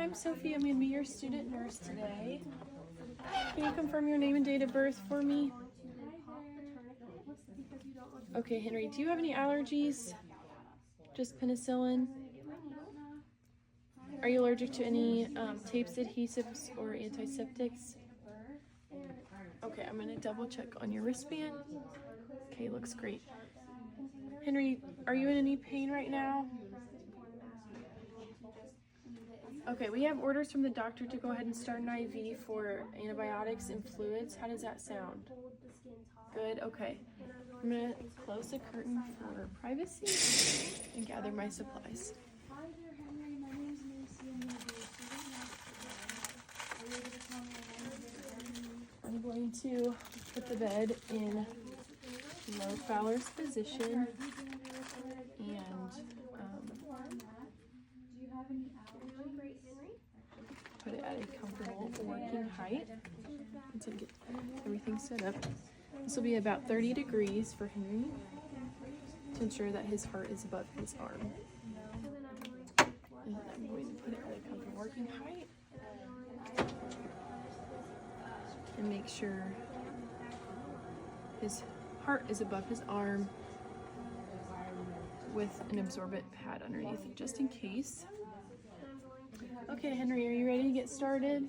I'm Sophie. I'm going to be your student nurse today. Can you confirm your name and date of birth for me? Okay, Henry, do you have any allergies? Just penicillin? Are you allergic to any tapes, adhesives, or antiseptics? Okay, I'm going to double check on your wristband. Okay, looks great. Henry, are you in any pain right now? Okay, we have orders from the doctor to go ahead and start an IV for antibiotics and fluids. How does that sound? Good, okay. I'm going to close the curtain for privacy and gather my supplies. Hi there, Henry. My name is Macy. I'm going to be a student nurse today. Are you able to tell me your name? I'm going to put the bed in low Fowler's position and put it at a comfortable working height until I get everything set up. This will be about 30 degrees for Henry to ensure that his heart is above his arm. And I'm going to put it at a comfortable working height and make sure his heart is above his arm with an absorbent pad underneath it, just in case. Okay, Henry, are you ready to get started?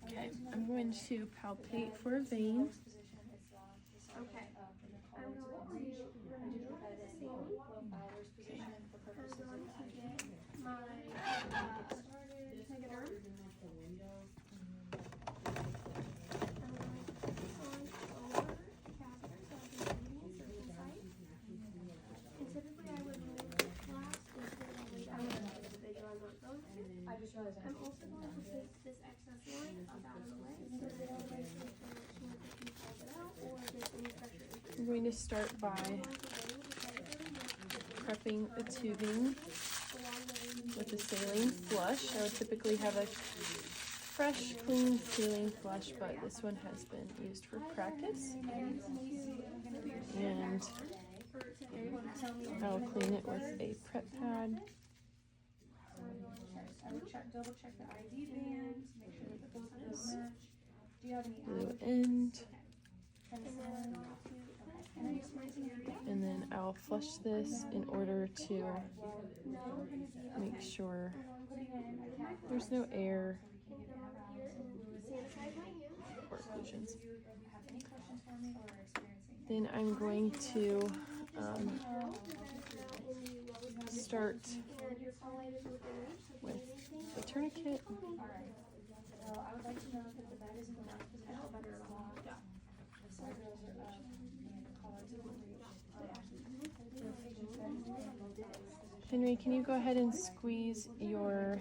Okay, I'm going to palpate for a vein. Okay. I'm going to remove the saline. Okay. I'm going to get my catheter. I'm also going to take this excess line up out of the way so that I can if you hold it out or there's any pressure. I'm going to start by prepping the tubing with a saline flush. I would typically have a fresh, clean saline flush, but this one has been used for practice. And I'll clean it with a prep pad. I would double check the IV band, make sure that both of those match. Do you have any Blue end. And then I'll flush this in order to make sure there's no air or occlusions. Then I'm going to start with the tourniquet. I would like to know if the bed is in the right position better at all. Henry, can you go ahead and squeeze your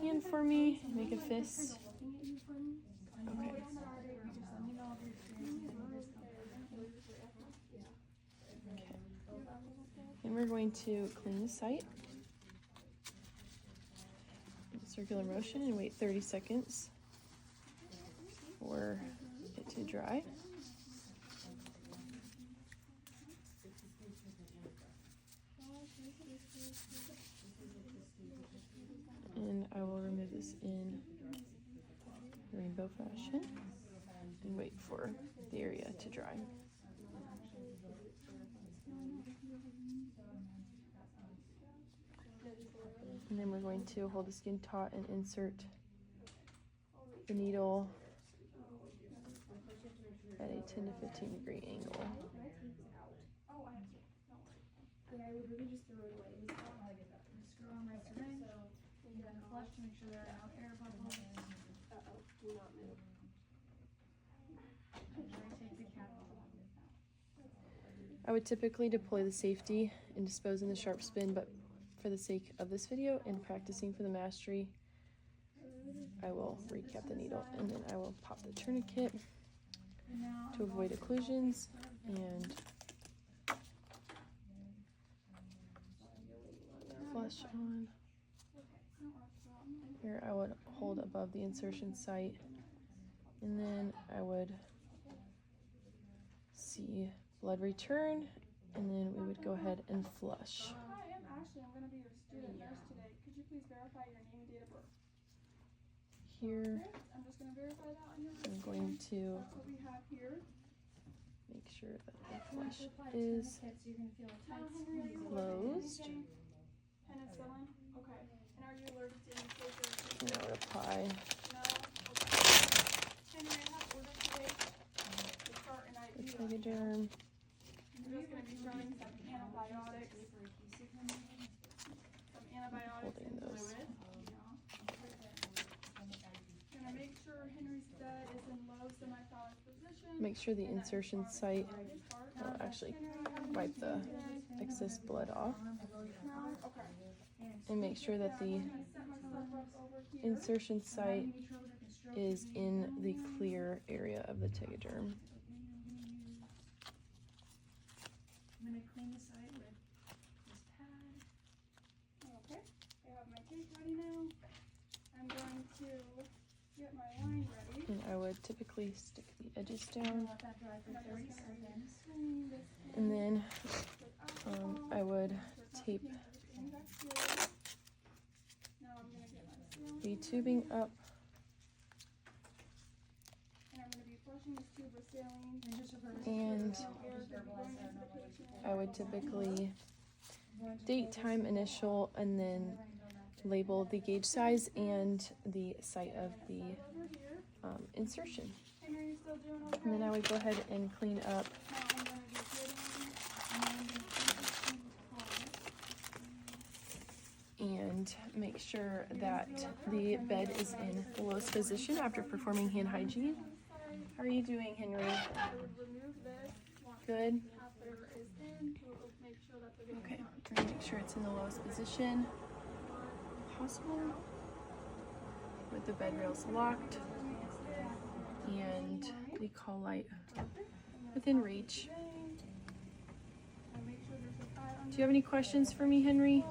hand for me? Make a fist. Okay. And we're going to clean the site. Circular motion and wait 30 seconds for it to dry. And I will remove this in rainbow fashion and wait for the area to dry. And then we're going to hold the skin taut and insert the needle at a 10 to 15 degree angle. Yeah, I would really just throw it away. Screw on my syringe and then flush to make sure there are no air bubbles. Do not move. I would typically deploy the safety and dispose in the sharp spin, but for the sake of this video and practicing for the mastery, I will recap the needle and then I will pop the tourniquet to avoid occlusions and flush on. Here I would hold above the insertion site and then I would see blood return and then we would go ahead and flush. Hi, I'm Ashley. I'm going to be your student nurse today. Could please verify your name and date of birth? Here, I'm just gonna verify that on your I'm going to That's what we have here. make sure that the flesh is closed. Penicillin? Okay. And are you allergic to any flavor? And I would apply No? Okay. Henry, I have ordered today to start an the IV. tegaderm. We're just gonna be starting some antibiotics. Some antibiotics Holding and those. fluid. Gonna make sure Henry's bed is in low semi-phallic position. Make sure the insertion site will actually wipe the excess blood off. Okay. And make sure that the Set myself up over here. insertion site is in the clear area of the tegaderm. I'm gonna clean the side with this pad. Okay, I have my tape ready now. I'm going to get my line ready. And I would typically stick the edges I'm gonna down. let that dry for And I'm 30 just gonna seconds. swing this And then with alcohol. I would There's not tape any bacteria. Now I'm gonna get my saline. the tubing up And I'm gonna be flushing this tube with saline. And just reverse and No air is gonna be going into the patient. I would typically date, time, initial, and then label the gauge size and the site of the Over here. insertion. Henry, are you still doing okay? And then I would go ahead and clean up Now I'm gonna be getting and make sure that the bed is in the lowest position after performing hand hygiene. How are you doing, Henry? I would remove this once Good. the catheter is in. We'll make sure that the vein Okay, is not we're gonna make sure it's in the lowest position possible with the bed rails locked and the call light within reach. and make sure there's a pad Do you have any questions for me, Henry?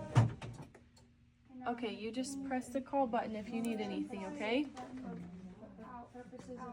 Okay, you just press the call button if you need anything, okay? out, purposes of